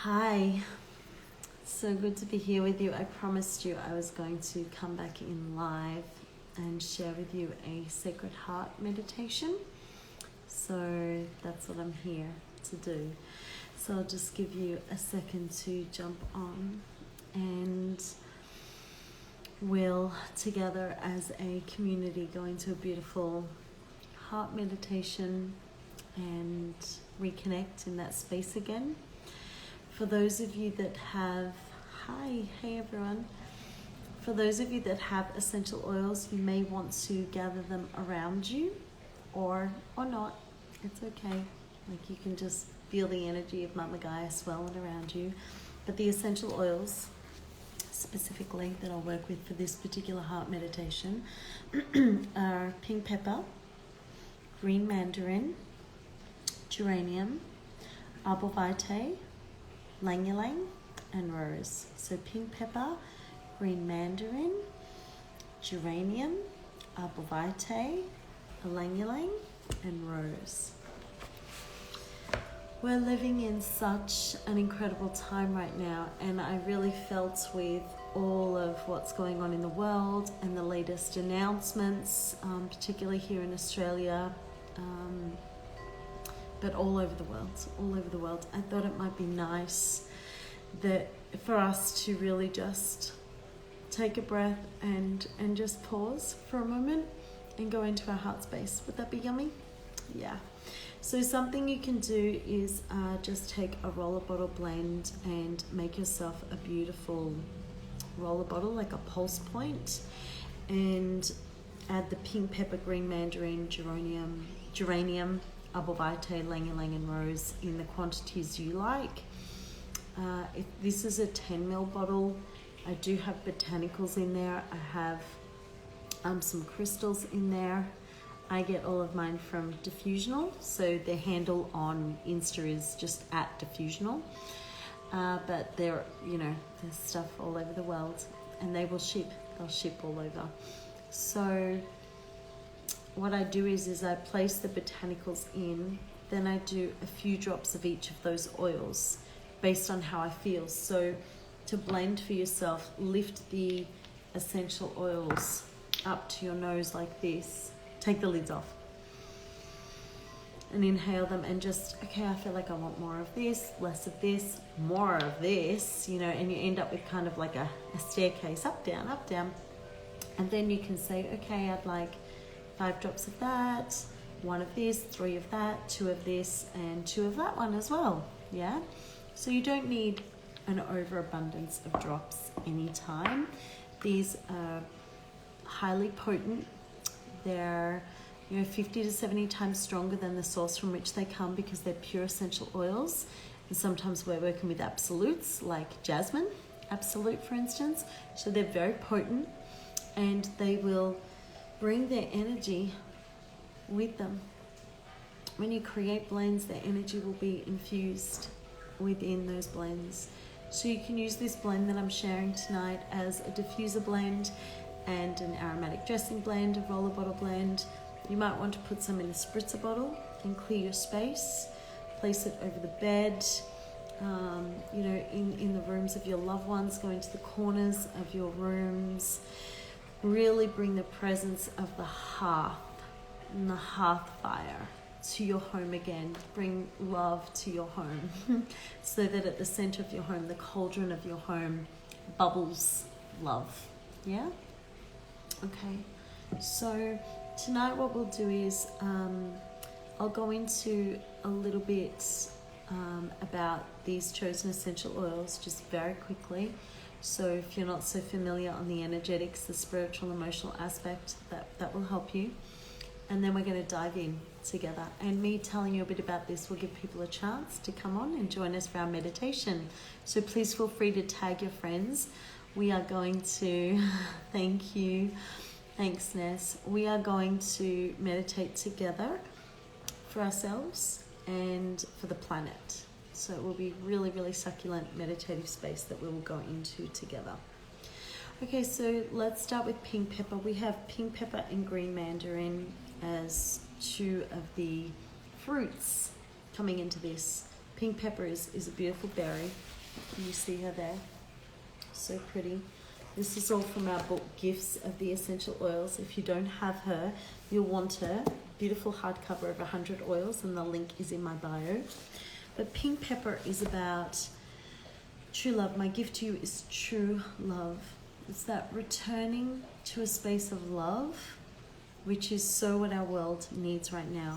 Hi, so good to be here with you. I promised you I was going to come back in live and share with you a Sacred Heart meditation. So that's what I'm here to do. So I'll just give you a second to jump on and we'll together as a community go into a beautiful heart meditation and reconnect in that space again. For those of you that have, hey everyone. For those of you that have essential oils, you may want to gather them around you or not. It's okay. Like you can just feel the energy of Mama Gaia swelling around you. But the essential oils specifically that I'll work with for this particular heart meditation are pink pepper, green mandarin, geranium, arbor vitae, ylang-ylang, and rose. So pink pepper, green mandarin, geranium, arbor vitae, ylang-ylang, and rose. We're living in such an incredible time right now, and I really felt with all of what's going on in the world and the latest announcements, particularly here in Australia, but all over the world. I thought it might be nice that for us to really just take a breath and just pause for a moment and go into our heart space. Would that be yummy? Yeah. So something you can do is just take a roller bottle blend and make yourself a beautiful roller bottle, like a pulse point, and add the pink pepper, green mandarin, geranium, arbor vitae, ylang-ylang, and rose in the quantities you like. If this is a 10 ml bottle, I do have botanicals in there. I have some crystals in there. I get all of mine from Diffusional, so their handle on Insta is just @Diffusional. But there's stuff all over the world, and they'll ship all over. So what I do is I place the botanicals in, then I do a few drops of each of those oils based on how I feel. So to blend for yourself, lift the essential oils up to your nose like this. Take the lids off and inhale them and just, okay, I feel like I want more of this, less of this, more of this, and you end up with kind of like a staircase, up, down. And then you can say, okay, I'd like 5 drops of that, 1 of this, 3 of that, 2 of this, and 2 of that one as well. Yeah. So you don't need an overabundance of drops anytime. These are highly potent. They're 50 to 70 times stronger than the source from which they come because they're pure essential oils. And sometimes we're working with absolutes like jasmine, absolute for instance. So they're very potent and they will bring their energy with them. When you create blends, their energy will be infused within those blends. So you can use this blend that I'm sharing tonight as a diffuser blend and an aromatic dressing blend, a roller bottle blend. You might want to put some in a spritzer bottle and clear your space. Place it over the bed, in the rooms of your loved ones, go into the corners of your rooms. Really bring the presence of the hearth and the hearth fire to your home again. Bring love to your home so that at the center of your home, the cauldron of your home, bubbles love. Yeah? Okay. So tonight what we'll do is I'll go into a little bit about these chosen essential oils just very quickly. So if you're not so familiar on the energetics, the spiritual, emotional aspect, that will help you. And then we're going to dive in together. And me telling you a bit about this will give people a chance to come on and join us for our meditation. So please feel free to tag your friends. We are going to, thank you, thanks Ness. We are going to meditate together for ourselves and for the planet. So it will be really, really succulent meditative space that we will go into together. Okay, so let's start with pink pepper. We have pink pepper and green mandarin as 2 of the fruits coming into this. Pink pepper is a beautiful berry. You see her there? So pretty. This is all from our book, Gifts of the Essential Oils. If you don't have her, you'll want her. Beautiful hardcover of 100 oils, and the link is in my bio. But pink pepper is about true love. My gift to you is true love. It's that returning to a space of love, which is so what our world needs right now.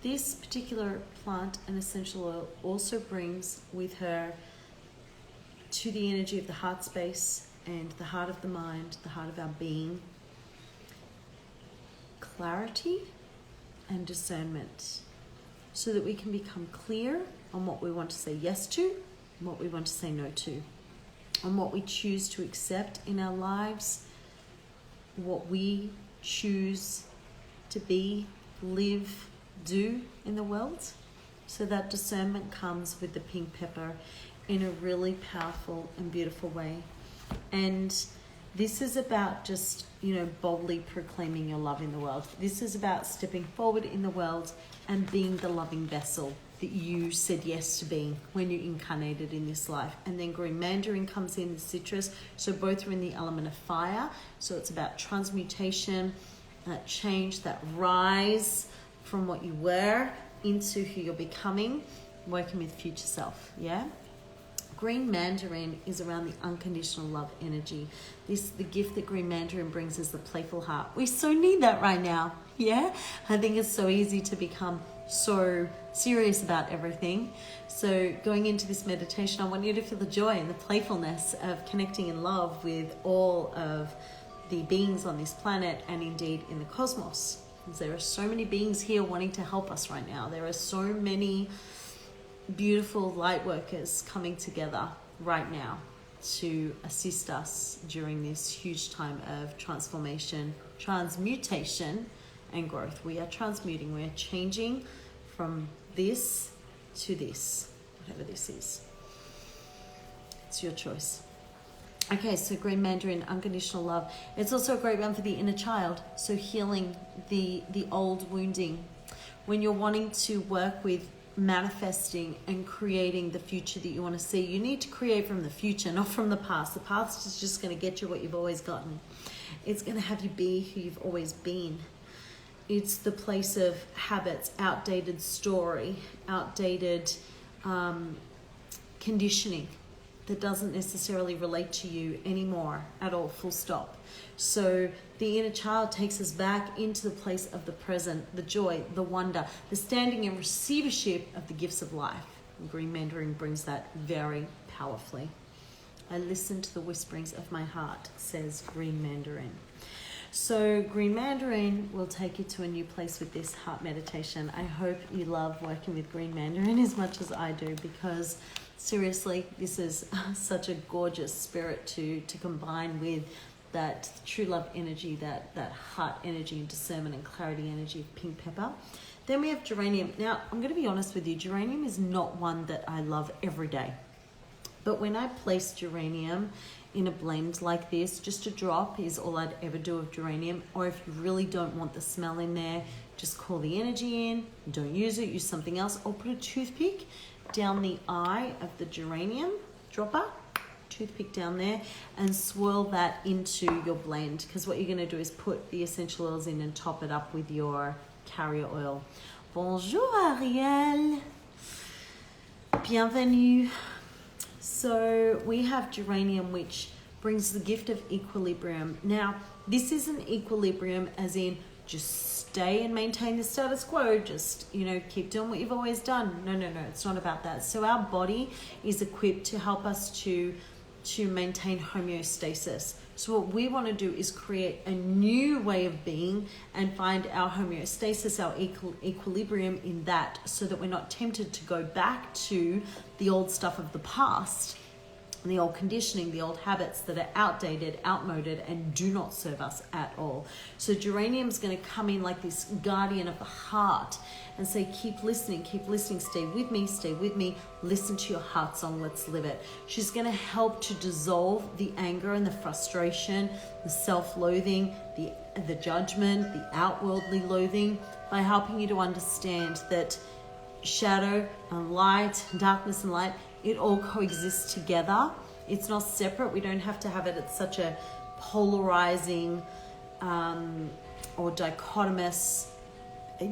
This particular plant and essential oil also brings with her to the energy of the heart space and the heart of the mind, the heart of our being, clarity and discernment, so that we can become clear on what we want to say yes to and what we want to say no to, on what we choose to accept in our lives, what we choose to be, live, do in the world. So that discernment comes with the pink pepper in a really powerful and beautiful way. And this is about just, boldly proclaiming your love in the world. This is about stepping forward in the world and being the loving vessel that you said yes to being when you incarnated in this life. And then green mandarin comes in, the citrus. So both are in the element of fire. So it's about transmutation, that change, that rise from what you were into who you're becoming, working with future self. Yeah. Green mandarin is around the unconditional love energy. The gift that green mandarin brings is the playful heart. We so need that right now. Yeah. I think it's so easy to become so serious about everything. So going into this meditation, I want you to feel the joy and the playfulness of connecting in love with all of the beings on this planet and indeed in the cosmos. Because there are so many beings here wanting to help us right now. There are so many beautiful light workers coming together right now to assist us during this huge time of transformation, transmutation, and growth. We are transmuting, we are changing from this to this, whatever this is. It's your choice. Okay, so green mandarin, unconditional love. It's also a great one for the inner child. So healing the old wounding. When you're wanting to work with manifesting and creating the future that you want to see, you need to create from the future, not from the past. The past is just going to get you what you've always gotten. It's going to have you be who you've always been. It's the place of habits, outdated story, outdated conditioning that doesn't necessarily relate to you anymore at all, full stop. So the inner child takes us back into the place of the present, the joy, the wonder, the standing in receivership of the gifts of life. And green mandarin brings that very powerfully. I listen to the whisperings of my heart, says green mandarin. So green mandarin will take you to a new place with this heart meditation. I hope you love working with green mandarin as much as I do, because seriously, this is such a gorgeous spirit to combine with that true love energy, that heart energy and discernment and clarity energy of pink pepper. Then we have geranium. Now, I'm going to be honest with you, geranium is not one that I love every day. But when I place geranium in a blend like this, just a drop is all I'd ever do of geranium. Or if you really don't want the smell in there, just call the energy in, don't use it, use something else, or put a toothpick down the eye of the geranium dropper, toothpick down there, and swirl that into your blend, because what you're going to do is put the essential oils in and top it up with your carrier oil. Bonjour Ariel, bienvenue. So we have geranium, which brings the gift of equilibrium. Now, this isn't equilibrium as in just stay and maintain the status quo, just, keep doing what you've always done. No, it's not about that. So our body is equipped to help us to maintain homeostasis. So what we want to do is create a new way of being and find our homeostasis, our equilibrium in that, so that we're not tempted to go back to the old stuff of the past, the old conditioning, the old habits that are outdated, outmoded, and do not serve us at all. So geranium's going to come in like this guardian of the heart and say, keep listening, stay with me, listen to your heart song, let's live it. She's going to help to dissolve the anger and the frustration, the self-loathing, the judgment, the outwardly loathing, by helping you to understand that shadow and light, darkness and light, it all coexists together. It's not separate. We don't have to have it at such a polarizing or dichotomous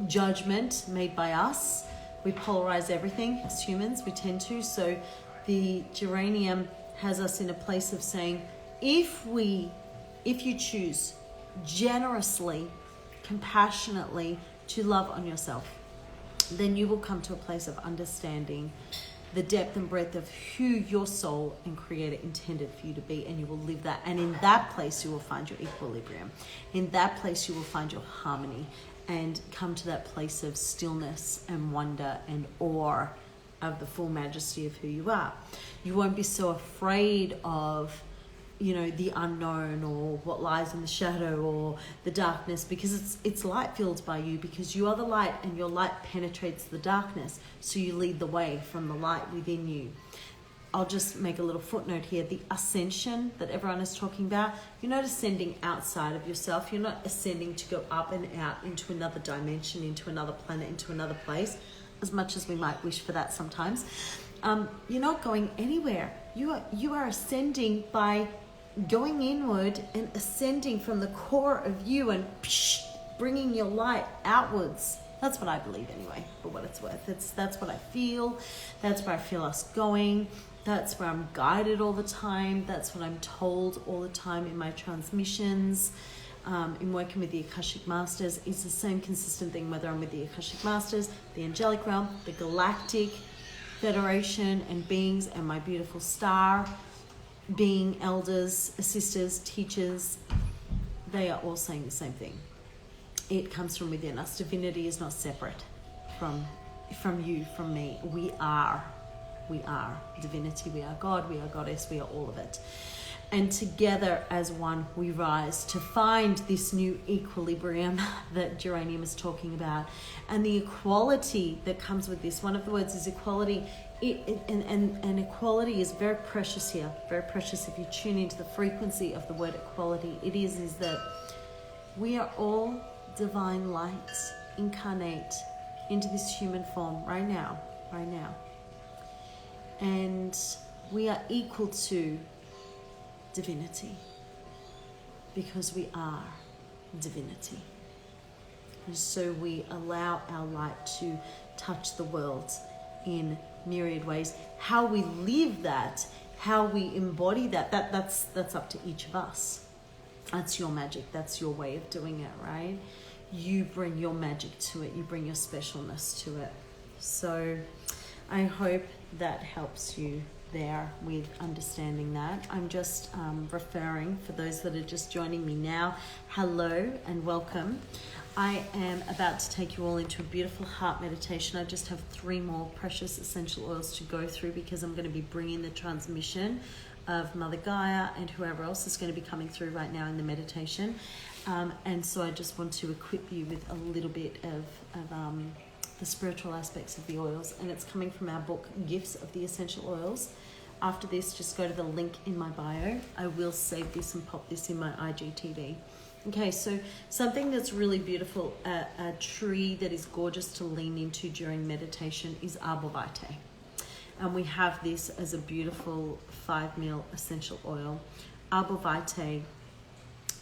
judgment made by us. We polarize everything as humans, we tend to. So the geranium has us in a place of saying, if you choose generously, compassionately to love on yourself, then you will come to a place of understanding the depth and breadth of who your soul and creator intended for you to be, and you will live that. And in that place you will find your equilibrium. In that place you will find your harmony and come to that place of stillness and wonder and awe of the full majesty of who you are. You won't be so afraid of, the unknown or what lies in the shadow or the darkness, because it's light filled by you, because you are the light and your light penetrates the darkness. So you lead the way from the light within you. I'll just make a little footnote here. The ascension that everyone is talking about, you're not ascending outside of yourself. You're not ascending to go up and out into another dimension, into another planet, into another place, as much as we might wish for that sometimes. You're not going anywhere. You are ascending by going inward and ascending from the core of you and bringing your light outwards. That's what I believe anyway, for what it's worth. That's what I feel. That's where I feel us going. That's where I'm guided all the time. That's what I'm told all the time in my transmissions. In working with the Akashic Masters, it's the same consistent thing, whether I'm with the Akashic Masters, the Angelic Realm, the Galactic Federation and beings, and my beautiful star being, elders, assisters, teachers. They are all saying the same thing. It comes from within us. Divinity is not separate from you, from me. We are divinity. We are God. We are goddess. We are all of it. And together as one, we rise to find this new equilibrium that geranium is talking about, and the equality that comes with this. One of the words is equality. And equality is very precious here. Very precious if you tune into the frequency of the word equality. It is that we are all divine lights incarnate into this human form right now. And we are equal to divinity because we are divinity. And so we allow our light to touch the world in myriad ways. How we live that, how we embody that's up to each of us. That's your magic. That's your way of doing it, right? You bring your magic to it. You bring your specialness to it. So I hope that helps you there with understanding that. I'm just referring, for those that are just joining me now, hello and welcome. I am about to take you all into a beautiful heart meditation. I just have 3 more precious essential oils to go through, because I'm going to be bringing the transmission of Mother Gaia and whoever else is going to be coming through right now in the meditation. And so I just want to equip you with a little bit of the spiritual aspects of the oils. And it's coming from our book, Gifts of the Essential Oils. After this, just go to the link in my bio. I will save this and pop this in my IGTV. Okay, so something that's really beautiful, a tree that is gorgeous to lean into during meditation is arbor vitae. And we have this as a beautiful 5 ml essential oil. Arbor vitae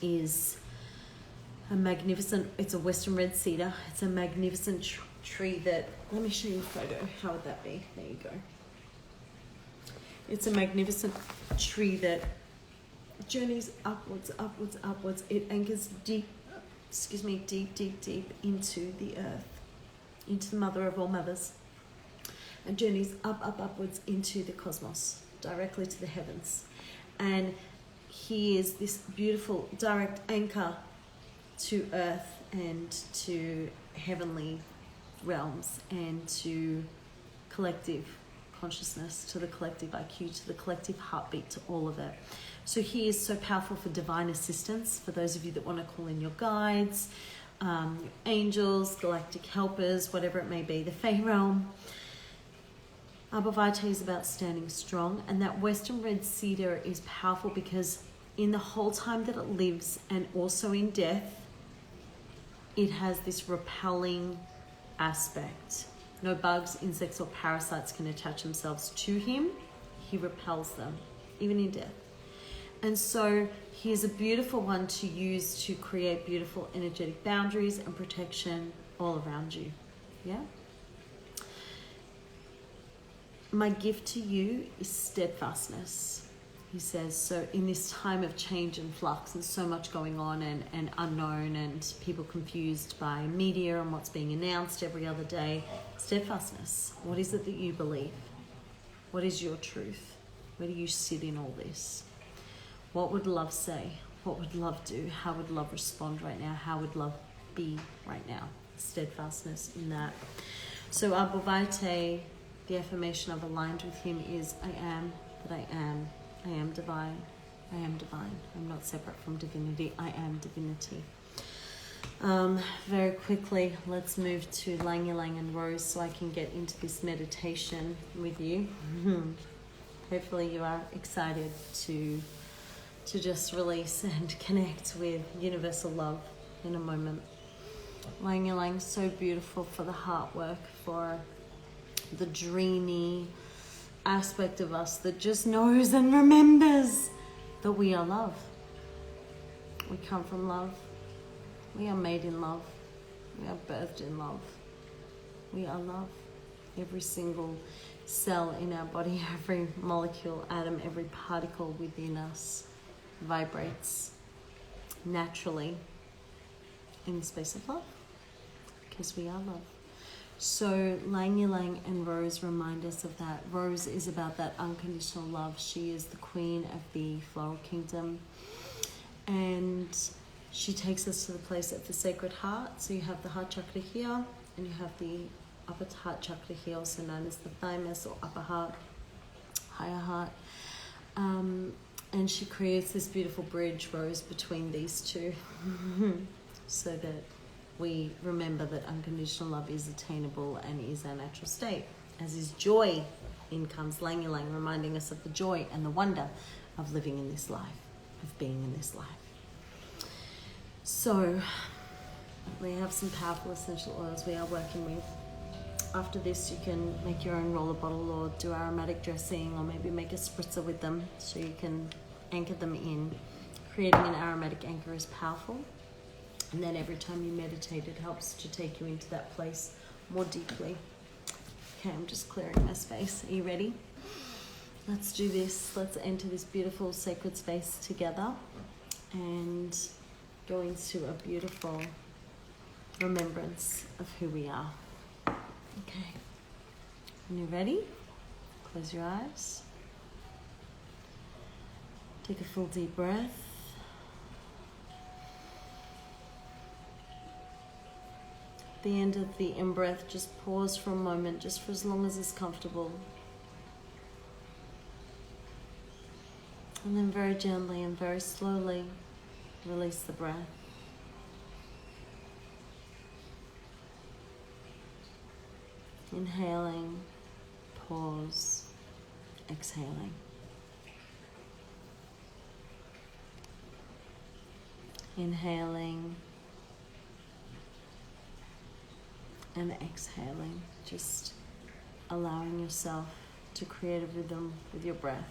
is a magnificent, it's a western red cedar. It's a magnificent tree that, let me show you a photo. How would that be? There you go. It's a magnificent tree that journeys upwards. It anchors deep into the earth, into the mother of all mothers, and journeys upwards into the cosmos, directly to the heavens. And he is this beautiful direct anchor to earth and to heavenly realms and to collective consciousness, to the collective IQ, to the collective heartbeat, to all of it. So he is so powerful for divine assistance, for those of you that want to call in your guides, your angels, galactic helpers, whatever it may be, the Fey realm. Arbor vitae is about standing strong, and that western red cedar is powerful because in the whole time that it lives, and also in death, it has this repelling aspect. No bugs, insects, or parasites can attach themselves to him. He repels them, even in death. And so he is a beautiful one to use to create beautiful energetic boundaries and protection all around you. Yeah? My gift to you is steadfastness, he says. So in this time of change and flux and so much going on and unknown and people confused by media and what's being announced every other day, steadfastness. What is it that you believe? What is your truth? Where do you sit in all this? What would love say? What would love do? How would love respond right now? How would love be right now? Steadfastness in that. So Abovite, the affirmation I've aligned with him is, I am that I am. I am divine. I am divine. I'm not separate from divinity. I am divinity. Very quickly, let's move to Lang Ylang and Rose so I can get into this meditation with you. Hopefully you are excited to just release and connect with universal love in a moment. Lang Ylang, so beautiful for the heart work, for the dreamy aspect of us that just knows and remembers that we are love. We come from love. We are made in love. We are birthed in love. We are love. Every single cell in our body, every molecule, atom, every particle within us vibrates naturally in the space of love, because we are love. So Lang Ylang and Rose remind us of that. Rose is about that unconditional love. She is the queen of the floral kingdom, and she takes us to the place of the sacred heart. So you have the heart chakra here, and you have the upper heart chakra here, also known as the thymus or upper heart, higher heart. And she creates this beautiful bridge, Rose, between these two so that we remember that unconditional love is attainable and is our natural state. As is joy, in comes Lang Ylang, reminding us of the joy and the wonder of living in this life, of being in this life. So we have some powerful essential oils we are working with. After this, you can make your own roller bottle or do aromatic dressing, or maybe make a spritzer with them so you can anchor them in. Creating an aromatic anchor is powerful. And then every time you meditate, it helps to take you into that place more deeply. Okay, I'm just clearing my space. Are you ready? Let's do this. Let's enter this beautiful sacred space together and go into a beautiful remembrance of who we are. Okay. When you're ready, close your eyes. Take a full deep breath. At the end of the in-breath, just pause for a moment, just for as long as is comfortable. And then very gently and very slowly release the breath. Inhaling, pause, exhaling. Inhaling and exhaling, just allowing yourself to create a rhythm with your breath.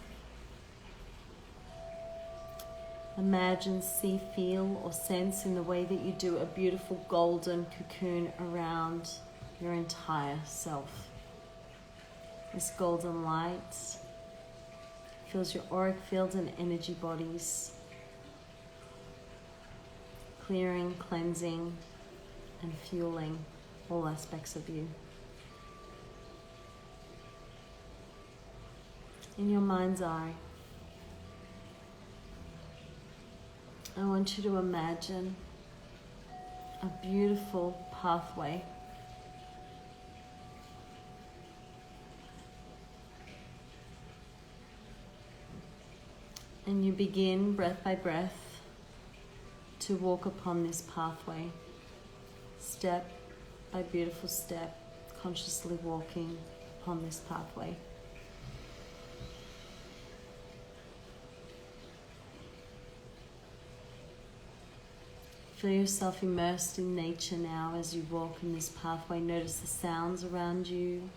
Imagine, see, feel, or sense in the way that you do a beautiful golden cocoon around your entire self. This golden light fills your auric field and energy bodies, clearing, cleansing, and fueling all aspects of you. In your mind's eye, I want you to imagine a beautiful pathway and you begin breath by breath to walk upon this pathway, step by beautiful step, consciously walking upon this pathway. Feel yourself immersed in nature now as you walk in this pathway. Notice the sounds around you,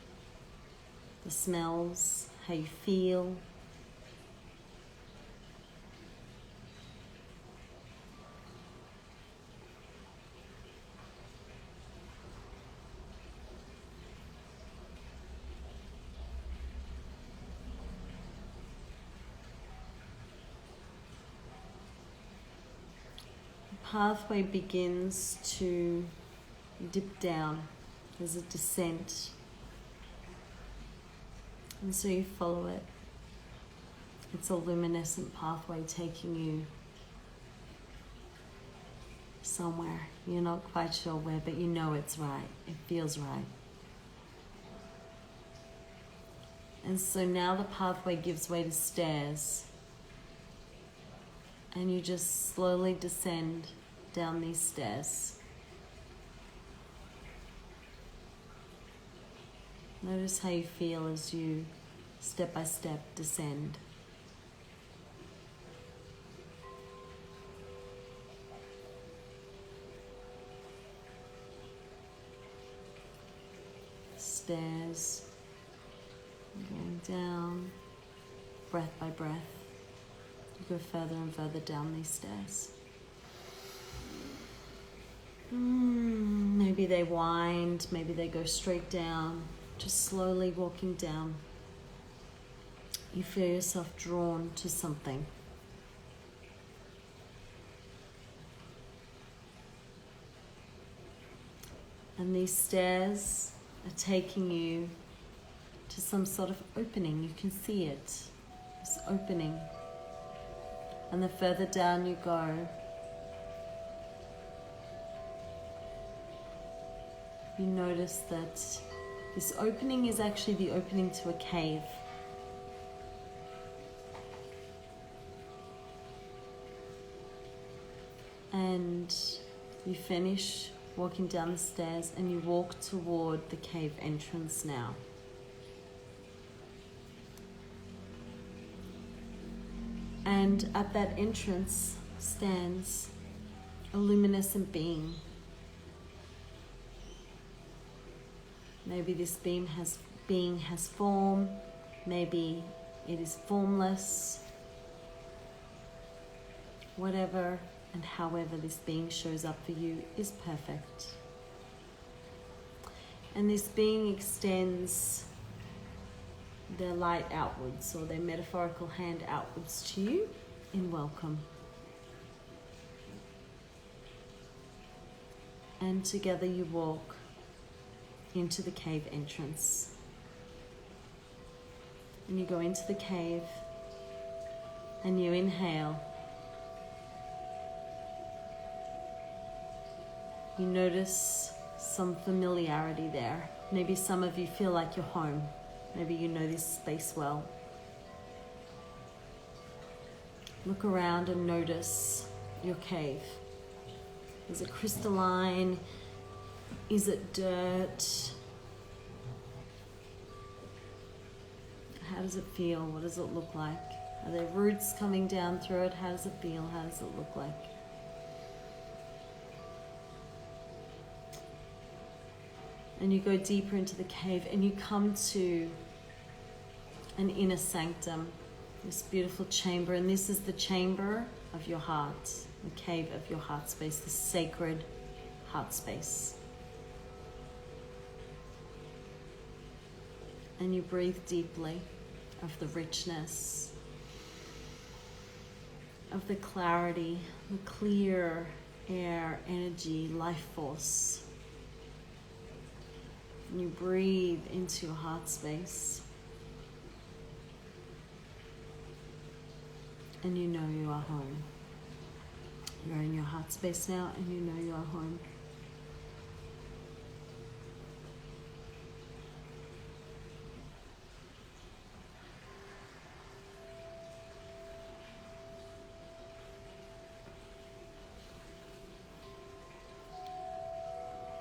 the smells, how you feel. Pathway begins to dip down. There's a descent, and so you follow it. It's a luminescent pathway taking you somewhere. You're not quite sure where, but you know it's right. It feels right. And so now the pathway gives way to stairs, and you just slowly descend down these stairs. Notice how you feel as you step by step descend. Stairs, going down, breath by breath. You go further and further down these stairs. Maybe they wind, maybe they go straight down. Just slowly walking down. You feel yourself drawn to something. And these stairs are taking you to some sort of opening. You can see it, this opening. And the further down you go, you notice that this opening is actually the opening to a cave. And you finish walking down the stairs and you walk toward the cave entrance now. And at that entrance stands a luminescent being. Maybe this being has form, maybe it is formless. Whatever and however this being shows up for you is perfect. And this being extends their light outwards, or their metaphorical hand outwards to you in welcome. And together you walk into the cave entrance. And you go into the cave and you inhale. You notice some familiarity there. Maybe some of you feel like you're home. Maybe you know this space well. Look around and notice your cave. Is it crystalline? Is it dirt? How does it feel? What does it look like? Are there roots coming down through it? How does it feel? How does it look like? And you go deeper into the cave and you come to an inner sanctum, this beautiful chamber. And this is the chamber of your heart, the cave of your heart space, the sacred heart space. And you breathe deeply of the richness, of the clarity, the clear air, energy, life force. And you breathe into your heart space. And you know you are home. You're in your heart space now and you know you are home.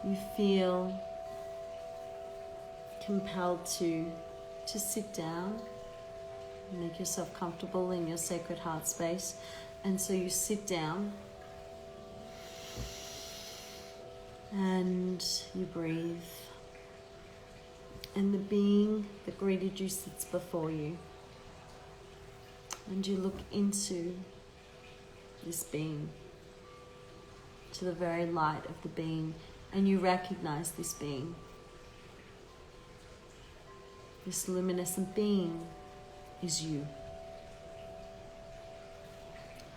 You feel compelled to sit down, make yourself comfortable in your sacred heart space. And so you sit down And you breathe. And the being that greeted you sits before you. And you look into this being, to the very light of the being, and you recognize this being. This luminescent being is you.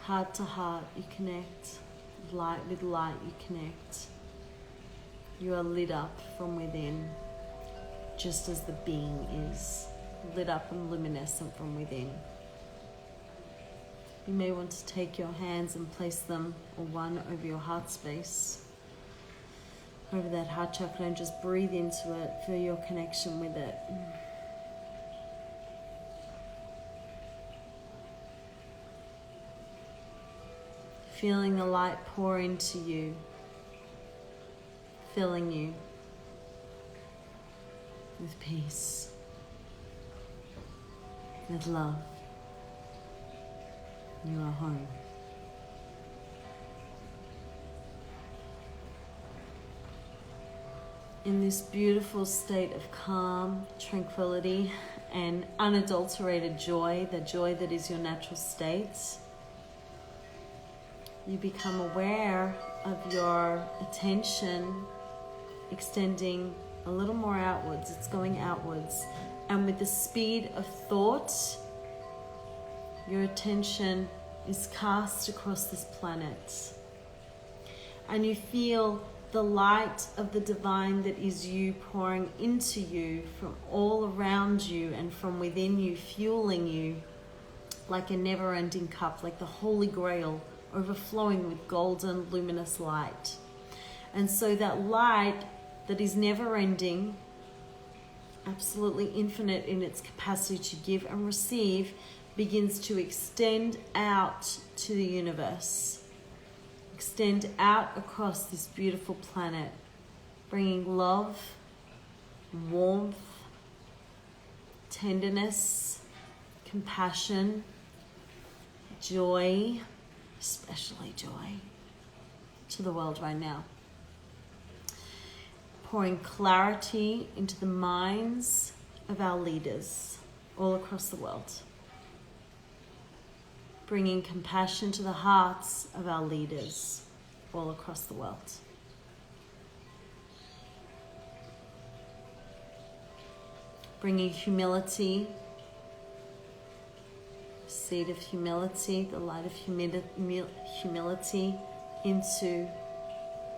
Heart to heart, you connect. Light with light, you connect. You are lit up from within, just as the being is, lit up and luminescent from within. You may want to take your hands and place them, or one, over your heart space, over that heart chakra, and just breathe into it, feel your connection with it. Feeling the light pour into you, filling you with peace, with love. You are home. In this beautiful state of calm, tranquility, and unadulterated joy, the joy that is your natural state, you become aware of your attention extending a little more outwards. It's going outwards. And with the speed of thought, your attention is cast across this planet. And you feel the light of the divine that is you pouring into you from all around you and from within you, fueling you like a never-ending cup, like the Holy Grail, overflowing with golden, luminous light. And so that light that is never-ending, absolutely infinite in its capacity to give and receive, begins to extend out to the universe, extend out across this beautiful planet, bringing love, warmth, tenderness, compassion, joy, especially joy, to the world right now. Pouring clarity into the minds of our leaders all across the world. Bringing compassion to the hearts of our leaders all across the world. Bringing humility, seed of humility, the light of humility into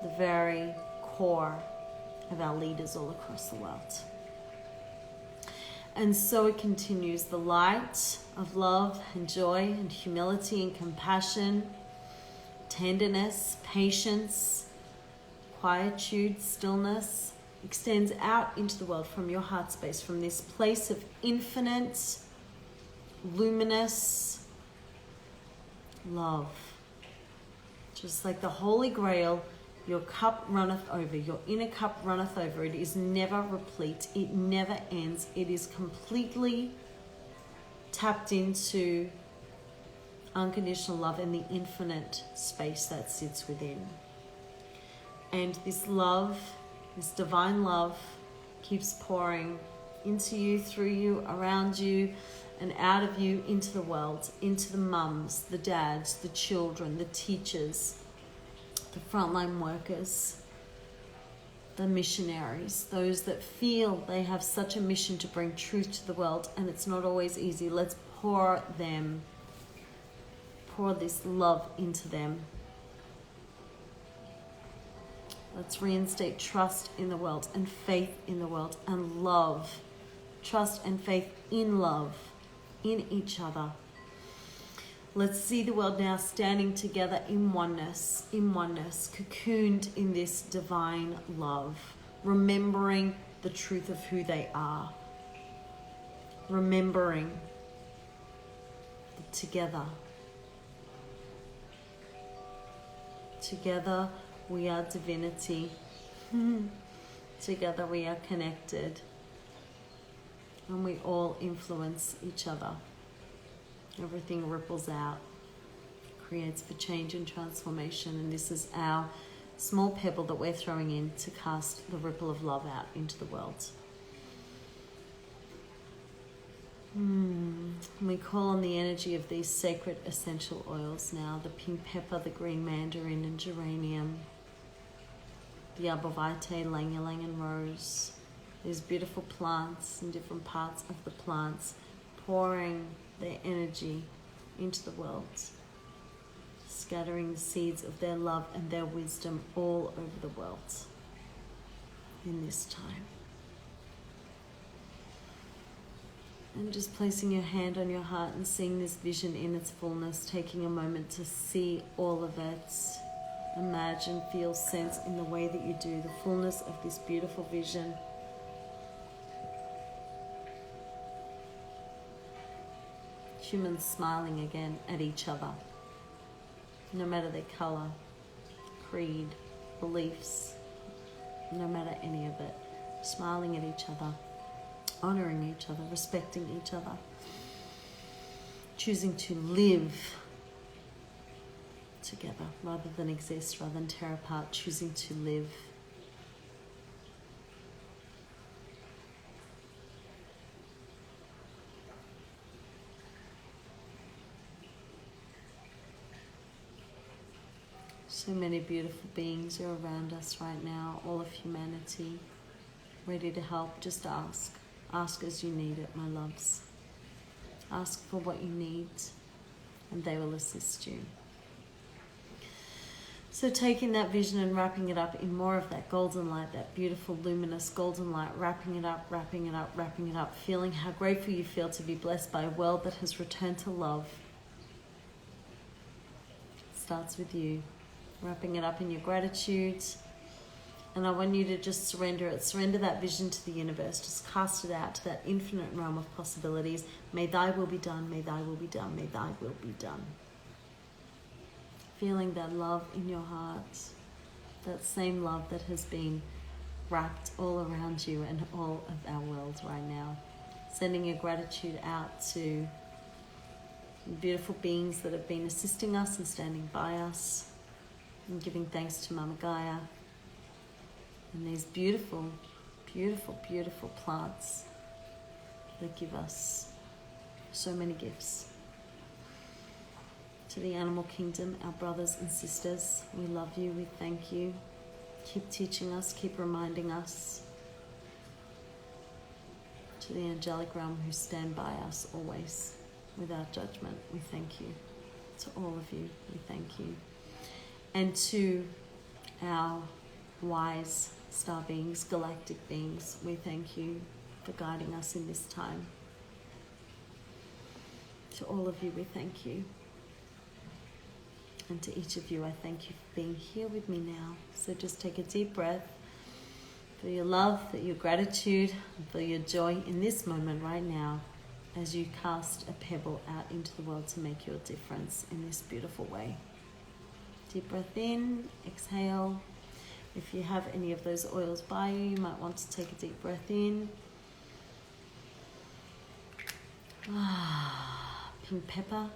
the very core of our leaders all across the world. And so it continues, the light of love and joy and humility and compassion, tenderness, patience, quietude, stillness, extends out into the world from your heart space, from this place of infinite, luminous love. Just like the Holy Grail, your cup runneth over, your inner cup runneth over. It is never replete, it never ends. It is completely tapped into unconditional love and the infinite space that sits within. And this love, this divine love, keeps pouring into you, through you, around you, and out of you into the world, into the mums, the dads, the children, the teachers, the frontline workers, the missionaries, those that feel they have such a mission to bring truth to the world, and it's not always easy. Let's pour this love into them. Let's reinstate trust in the world and faith in the world and love. Trust and faith in love, in each other. Let's see the world now standing together in oneness, cocooned in this divine love, remembering the truth of who they are, remembering that together we are divinity, together we are connected, and we all influence each other. Everything ripples out, creates for change and transformation, and this is our small pebble that we're throwing in to cast the ripple of love out into the world. We call on the energy of these sacred essential oils now, the pink pepper, the green mandarin and geranium, the arborvitae, ylang-ylang and rose, these beautiful plants and different parts of the plants pouring their energy into the world, scattering the seeds of their love and their wisdom all over the world in this time. And just placing your hand on your heart and seeing this vision in its fullness, taking a moment to see all of it. Imagine, feel, sense in the way that you do the fullness of this beautiful vision. Humans smiling again at each other, no matter their color, creed, beliefs, no matter any of it. Smiling at each other, honoring each other, respecting each other, choosing to live together rather than exist, rather than tear apart, choosing to live. So many beautiful beings are around us right now, all of humanity, ready to help. Just ask. Ask as you need it, my loves. Ask for what you need, and they will assist you. So taking that vision and wrapping it up in more of that golden light, that beautiful luminous golden light, wrapping it up, wrapping it up, wrapping it up, feeling how grateful you feel to be blessed by a world that has returned to love. It starts with you. Wrapping it up in your gratitude. And I want you to just surrender it. Surrender that vision to the universe. Just cast it out to that infinite realm of possibilities. May thy will be done. May thy will be done. May thy will be done. Feeling that love in your heart. That same love that has been wrapped all around you and all of our world right now. Sending your gratitude out to beautiful beings that have been assisting us and standing by us. And giving thanks to Mama Gaia and these beautiful, beautiful, beautiful plants that give us so many gifts. To the animal kingdom, our brothers and sisters, we love you, we thank you. Keep teaching us, keep reminding us. To the angelic realm who stand by us always without judgment, we thank you. To all of you, we thank you. And to our wise star beings, galactic beings, we thank you for guiding us in this time. To all of you, we thank you. And to each of you, I thank you for being here with me now. So just take a deep breath. Feel your love, feel your gratitude, and feel your joy in this moment right now as you cast a pebble out into the world to make your difference in this beautiful way. Deep breath in, exhale. If you have any of those oils by you, you might want to take a deep breath in. Pink pepper,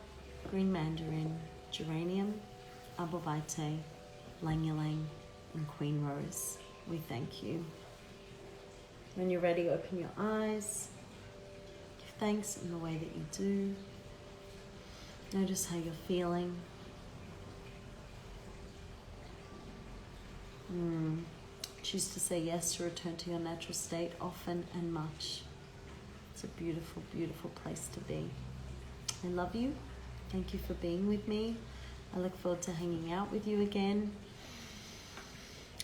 green mandarin, geranium, arborvitae, ylang-ylang, and queen rose. We thank you. When you're ready, open your eyes. Give thanks in the way that you do. Notice how you're feeling. Choose to say yes to return to your natural state often and much. It's a beautiful, beautiful place to be. I love you. Thank you for being with me. I look forward to hanging out with you again.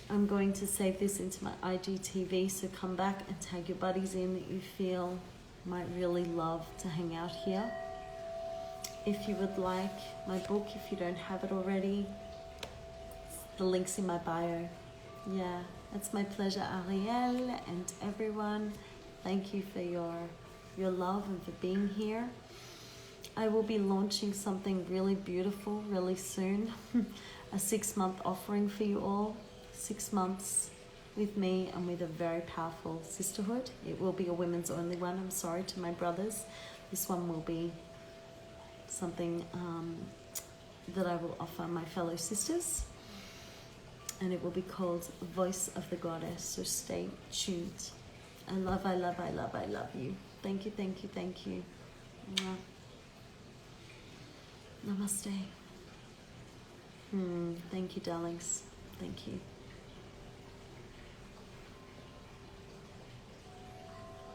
I'm going to save this into my IGTV, so come back and tag your buddies in that you feel might really love to hang out here. If you would like my book, if you don't have it already, the link's in my bio. Yeah, it's my pleasure, Ariel, and everyone. Thank you for your love and for being here. I will be launching something really beautiful really soon. A 6-month offering for you all. 6 months with me and with a very powerful sisterhood. It will be a women's only one. I'm sorry to my brothers. This one will be something that I will offer my fellow sisters. and it will be called Voice of the Goddess. So stay tuned. I love, I love, I love, I love you. Thank you, thank you, thank you. Mwah. Namaste. Thank you, darlings. Thank you.